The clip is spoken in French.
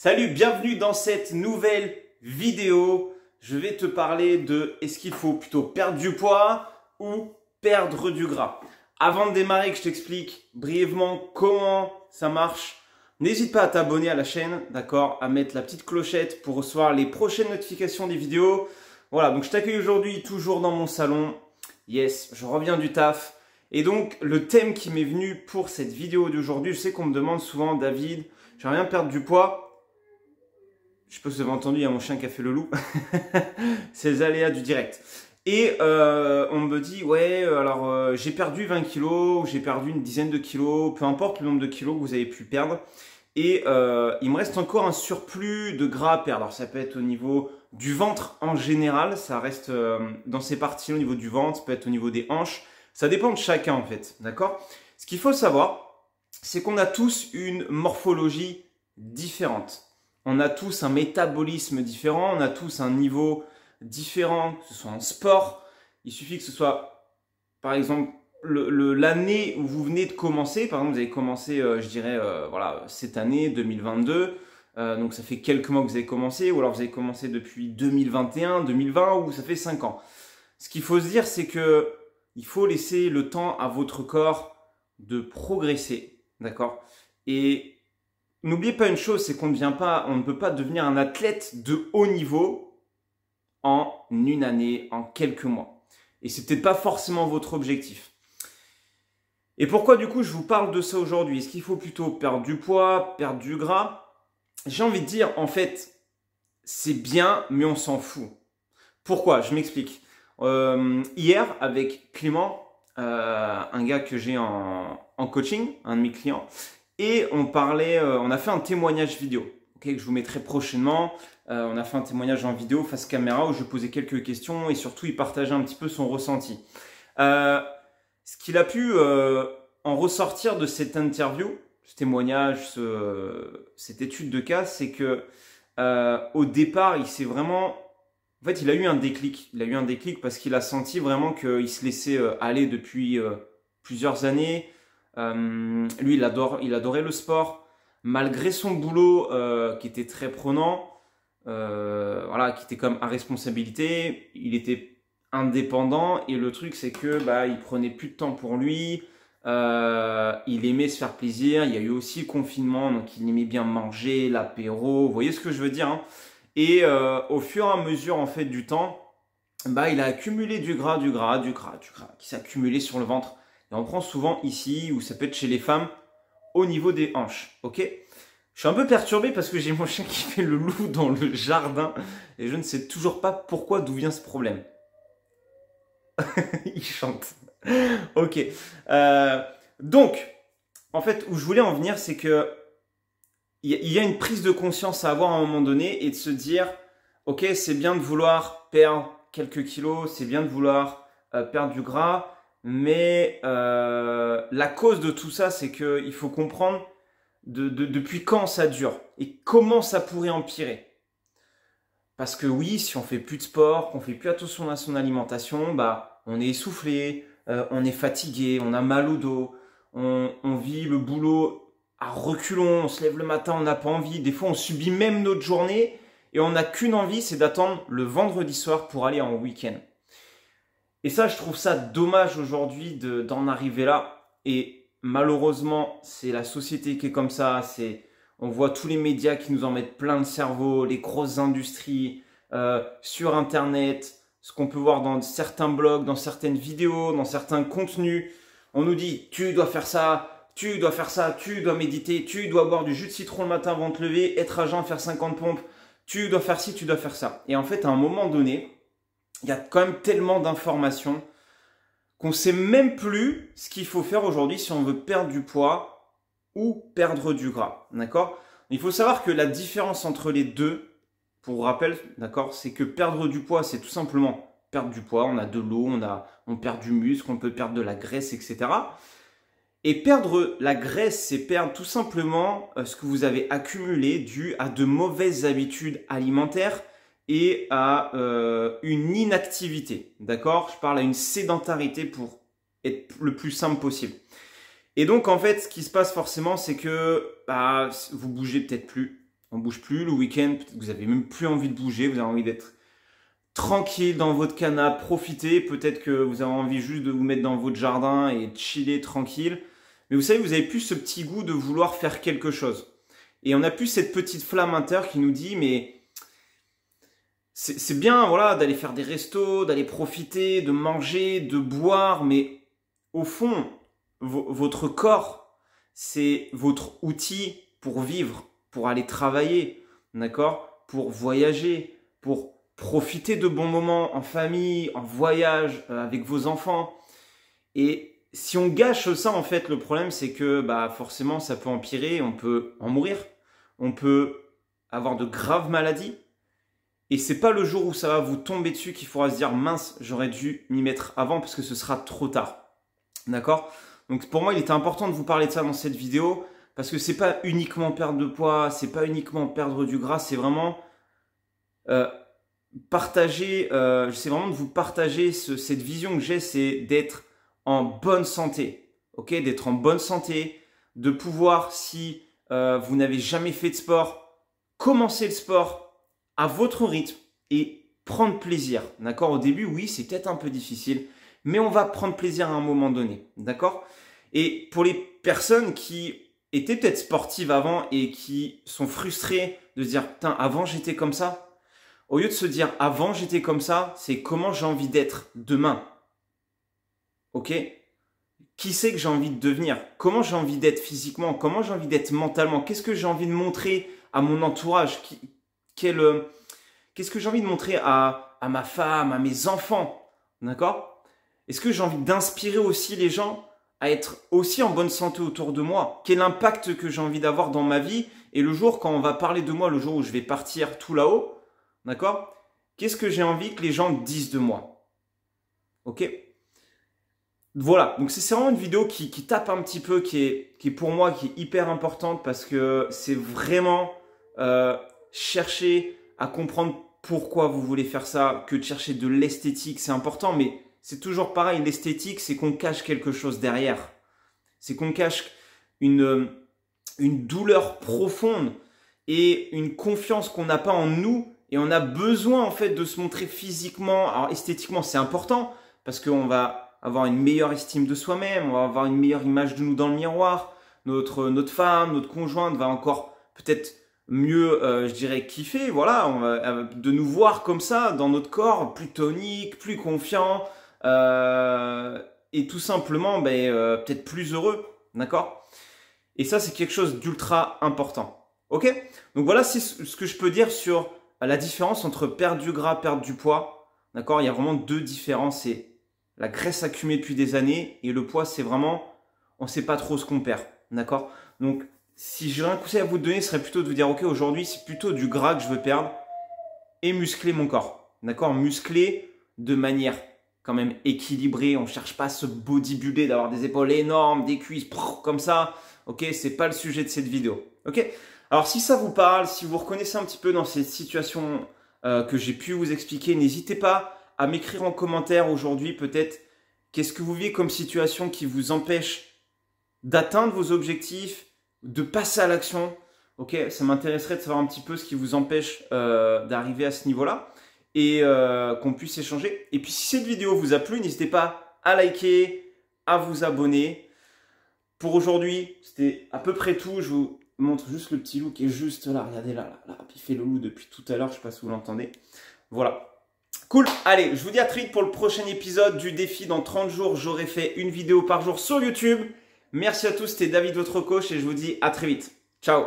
Salut, bienvenue dans cette nouvelle vidéo. Je vais te parler de est-ce qu'il faut plutôt perdre du poids ou perdre du gras. Avant de démarrer, que je t'explique brièvement comment ça marche, n'hésite pas à t'abonner à la chaîne, d'accord, à mettre la petite clochette pour recevoir les prochaines notifications des vidéos. Voilà, donc je t'accueille aujourd'hui toujours dans mon salon. Yes, je reviens du taf. Et donc, le thème qui m'est venu pour cette vidéo d'aujourd'hui, je sais qu'on me demande souvent, David, j'aimerais bien perdre du poids. Je sais pas si vous avez entendu, il y a mon chien qui a fait le loup. C'est les aléas du direct. Et on me dit, ouais, alors j'ai perdu 20 kilos, j'ai perdu une dizaine de kilos, peu importe le nombre de kilos que vous avez pu perdre. Et il me reste encore un surplus de gras à perdre. Alors ça peut être au niveau du ventre en général, ça reste dans ces parties au niveau du ventre, ça peut être au niveau des hanches. Ça dépend de chacun en fait, d'accord? Ce qu'il faut savoir, c'est qu'on a tous une morphologie différente. On a tous un métabolisme différent, on a tous un niveau différent, que ce soit en sport. Il suffit que ce soit, par exemple, l'année où vous venez de commencer. Par exemple, vous avez commencé, je dirais, voilà, cette année, 2022. Donc, ça fait quelques mois que vous avez commencé. Ou alors, vous avez commencé depuis 2021, 2020, ou ça fait 5 ans. Ce qu'il faut se dire, c'est que il faut laisser le temps à votre corps de progresser. D'accord? Et n'oubliez pas une chose, c'est qu'on ne peut pas devenir un athlète de haut niveau en une année, en quelques mois. Et c'est peut-être pas forcément votre objectif. Et pourquoi du coup je vous parle de ça aujourd'hui? Est-ce qu'il faut plutôt perdre du poids, perdre du gras? J'ai envie de dire, en fait, c'est bien, mais on s'en fout. Pourquoi? Je m'explique. Hier, avec Clément, un gars que j'ai en coaching, un de mes clients, et on a fait un témoignage vidéo, okay, que je vous mettrai prochainement. On a fait un témoignage en vidéo face caméra où je posais quelques questions et surtout il partageait un petit peu son ressenti. Ce qu'il a pu en ressortir de cette interview, ce témoignage, cette étude de cas, c'est que au départ, il s'est vraiment... En fait, il a eu un déclic. Il a eu un déclic parce qu'il a senti vraiment qu'il se laissait aller depuis plusieurs années. Lui, il adorait le sport. Malgré son boulot qui était très prenant, voilà, qui était comme à responsabilité, il était indépendant. Et le truc, c'est que il prenait plus de temps pour lui. Il aimait se faire plaisir. Il y a eu aussi le confinement, donc il aimait bien manger, l'apéro. Vous voyez ce que je veux dire, hein? Et au fur et à mesure en fait du temps, il a accumulé du gras qui s'est accumulé sur le ventre. Et on prend souvent ici, ou ça peut être chez les femmes, au niveau des hanches. Ok? Je suis un peu perturbé parce que j'ai mon chien qui fait le loup dans le jardin et je ne sais toujours pas pourquoi, d'où vient ce problème. Il chante. Ok. Donc, en fait, où je voulais en venir, c'est que il y a une prise de conscience à avoir à un moment donné et de se dire, ok, c'est bien de vouloir perdre quelques kilos, c'est bien de vouloir perdre du gras, mais la cause de tout ça, c'est qu'il faut comprendre depuis quand ça dure et comment ça pourrait empirer. Parce que oui, si on fait plus de sport, qu'on fait plus attention à son alimentation, on est essoufflé, on est fatigué, on a mal au dos, on vit le boulot à reculons, on se lève le matin, on n'a pas envie. Des fois, on subit même notre journée et on n'a qu'une envie, c'est d'attendre le vendredi soir pour aller en week-end. Et ça, je trouve ça dommage aujourd'hui d'en arriver là. Et malheureusement, c'est la société qui est comme ça. On voit tous les médias qui nous en mettent plein le cerveau, les grosses industries, sur Internet, ce qu'on peut voir dans certains blogs, dans certaines vidéos, dans certains contenus. On nous dit, tu dois faire ça. Tu dois faire ça, tu dois méditer, tu dois boire du jus de citron le matin avant de te lever, être à jeun, faire 50 pompes, tu dois faire ci, tu dois faire ça. Et en fait, à un moment donné, il y a quand même tellement d'informations qu'on ne sait même plus ce qu'il faut faire aujourd'hui si on veut perdre du poids ou perdre du gras. D'accord? Il faut savoir que la différence entre les deux, pour rappel, d'accord, c'est que perdre du poids, c'est tout simplement perdre du poids. On a de l'eau, on perd du muscle, on peut perdre de la graisse, etc. Et perdre la graisse, c'est perdre tout simplement ce que vous avez accumulé dû à de mauvaises habitudes alimentaires et à une inactivité. D'accord? Je parle à une sédentarité pour être le plus simple possible. Et donc, en fait, ce qui se passe forcément, c'est que vous bougez peut-être plus. on bouge plus. Le week-end, peut-être que vous avez même plus envie de bouger. Vous avez envie d'être tranquille dans votre canapé, profiter. Peut-être que vous avez envie juste de vous mettre dans votre jardin et de chiller tranquille. Mais vous savez, vous avez plus ce petit goût de vouloir faire quelque chose. Et on a plus cette petite flamme intérieure qui nous dit, mais c'est bien, voilà, d'aller faire des restos, d'aller profiter, de manger, de boire, mais au fond, votre corps, c'est votre outil pour vivre, pour aller travailler, d'accord, pour voyager, pour profiter de bons moments en famille, en voyage, avec vos enfants. Et si on gâche ça, en fait, le problème, c'est que forcément, ça peut empirer, on peut en mourir, on peut avoir de graves maladies. Et c'est pas le jour où ça va vous tomber dessus qu'il faudra se dire « mince, j'aurais dû m'y mettre avant parce que ce sera trop tard ». D'accord? Donc pour moi, il était important de vous parler de ça dans cette vidéo parce que c'est pas uniquement perdre de poids, c'est pas uniquement perdre du gras, c'est vraiment partager, j'essaie vraiment de vous partager cette vision que j'ai, c'est d'être en bonne santé, ok? D'être en bonne santé, de pouvoir, si vous n'avez jamais fait de sport, commencer le sport à votre rythme et prendre plaisir, d'accord? Au début, oui, c'est peut-être un peu difficile, mais on va prendre plaisir à un moment donné, d'accord? Et pour les personnes qui étaient peut-être sportives avant et qui sont frustrées de se dire « putain, avant j'étais comme ça », au lieu de se dire « avant j'étais comme ça », c'est comment j'ai envie d'être demain, ok? Qui c'est que j'ai envie de devenir? Comment j'ai envie d'être physiquement? Comment j'ai envie d'être mentalement? Qu'est-ce que j'ai envie de montrer à mon entourage? Qu'est-ce que j'ai envie de montrer à ma femme, à mes enfants? D'accord? Est-ce que j'ai envie d'inspirer aussi les gens à être aussi en bonne santé autour de moi? Quel impact que j'ai envie d'avoir dans ma vie? Et le jour, quand on va parler de moi, le jour où je vais partir tout là-haut, d'accord? Qu'est-ce que j'ai envie que les gens disent de moi? Ok? Voilà, donc c'est vraiment une vidéo qui tape un petit peu, qui est pour moi, qui est hyper importante parce que c'est vraiment chercher à comprendre pourquoi vous voulez faire ça, que de chercher de l'esthétique, c'est important, mais c'est toujours pareil, l'esthétique, c'est qu'on cache quelque chose derrière. C'est qu'on cache une douleur profonde et une confiance qu'on n'a pas en nous et on a besoin en fait de se montrer physiquement. Alors esthétiquement, c'est important parce qu'on va avoir une meilleure estime de soi-même, on va avoir une meilleure image de nous dans le miroir, notre femme, notre conjointe va encore peut-être mieux, je dirais, kiffer, voilà, on va, de nous voir comme ça, dans notre corps, plus tonique, plus confiant, et tout simplement, peut-être plus heureux, d'accord? Et ça, c'est quelque chose d'ultra important, ok? Donc voilà, c'est ce que je peux dire sur la différence entre perdre du gras, perdre du poids, d'accord? Il y a vraiment deux différences, c'est la graisse accumulée depuis des années et le poids, c'est vraiment, on ne sait pas trop ce qu'on perd, d'accord? Donc, si j'ai un conseil à vous donner, ce serait plutôt de vous dire, ok, aujourd'hui, c'est plutôt du gras que je veux perdre et muscler mon corps, d'accord? Muscler de manière quand même équilibrée. On ne cherche pas à se bodybuilder, d'avoir des épaules énormes, des cuisses comme ça, ok? C'est pas le sujet de cette vidéo, ok? Alors, si ça vous parle, si vous reconnaissez un petit peu dans cette situation que j'ai pu vous expliquer, n'hésitez pas à m'écrire en commentaire aujourd'hui peut-être qu'est-ce que vous vivez comme situation qui vous empêche d'atteindre vos objectifs, de passer à l'action. Ok, ça m'intéresserait de savoir un petit peu ce qui vous empêche d'arriver à ce niveau-là et qu'on puisse échanger. Et puis si cette vidéo vous a plu, n'hésitez pas à liker, à vous abonner. Pour aujourd'hui, c'était à peu près tout. Je vous montre juste le petit loup qui est juste là. Regardez là. Il fait le loup depuis tout à l'heure. Je ne sais pas si vous l'entendez. Voilà. Cool, allez, je vous dis à très vite pour le prochain épisode du défi. Dans 30 jours, j'aurai fait une vidéo par jour sur YouTube. Merci à tous, c'était David, votre coach, et je vous dis à très vite. Ciao.